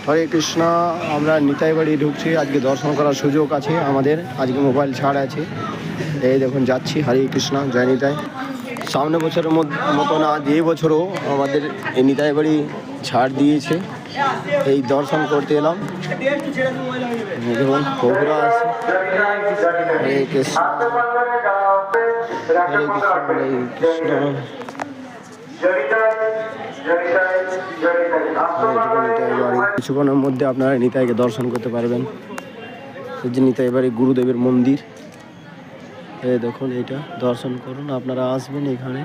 হরে কৃষ্ণ। আমরা নিতাই বাড়ি ঢুকছি, আজকে দর্শন করার সুযোগ আছে আমাদের, আজকে মোবাইল ছাড় আছে। এই দেখুন যাচ্ছি, হরে কৃষ্ণ, জয় নিতাই। সামনে বছরের মতো না, এই বছরও আমাদের এই নিতাই বাড়ি ছাড় দিয়েছে, এই দর্শন করতে এলাম। দেখুন প্রভুরা আছে। হরে কৃষ্ণ, হরে কৃষ্ণ, হরে কৃষ্ণ। কিছুক্ষণের মধ্যে আপনারা নিতাইকে দর্শন করতে পারবেন। এই যে নিতাই বাড়ি গুরুদেবের মন্দির, এই দেখুন এটা দর্শন করুন। আপনারা আসবেন এখানে,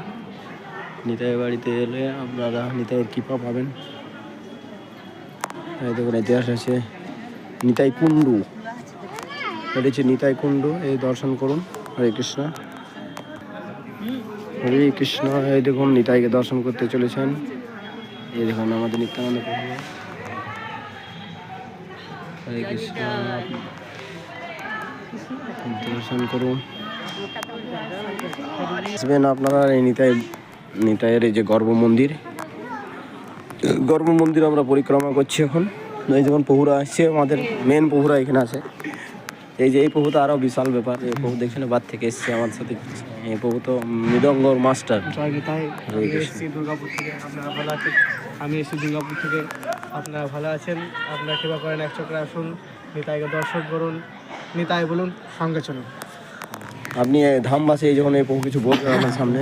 নিতাই বাড়িতে এলে আপনারা নিতাইয়ের কৃপা পাবেন। এই দেখুন ইতিহাস আছে নিতাই কুণ্ডু, এটা হচ্ছে নিতাই কুণ্ডু, এই দর্শন করুন। হরে কৃষ্ণ, হরে কৃষ্ণ। এই দেখুন নিতাইকে দর্শন করতে চলেছেন। এই দেখুন আমাদের নিত্যানন্দ প্রভু। হরে কৃষ্ণ, দর্শন করুন। আসবেন আপনারা এই নিতাইয়ের এই যে গর্ভ মন্দির আমরা পরিক্রমা করছি এখন। এই যখন প্রভুরা আসছে, আমাদের মেন প্রভুরা এখানে আছে। এই যে এই প্রভু তো আরও বিশাল ব্যাপার। এই প্রভু দেখছেন বাদ থেকে এসছে আমার সাথে। এই প্রভু তো মৃদঙ্গর মাস্টার। দুর্গাপুর থেকে আপনারা ভালো আছেন, আমি এসেছি দুর্গাপুর থেকে। আপনারা ভালো আছেন, আপনারা কৃপা করেন, এক চক্রে আসুন, নিতাইকে দর্শন করুন, নিতাই বলুন, সঙ্গে চলুন। আপনি ধামবাসে যখন এই প্রভু কিছু বলবেন আপনার সামনে।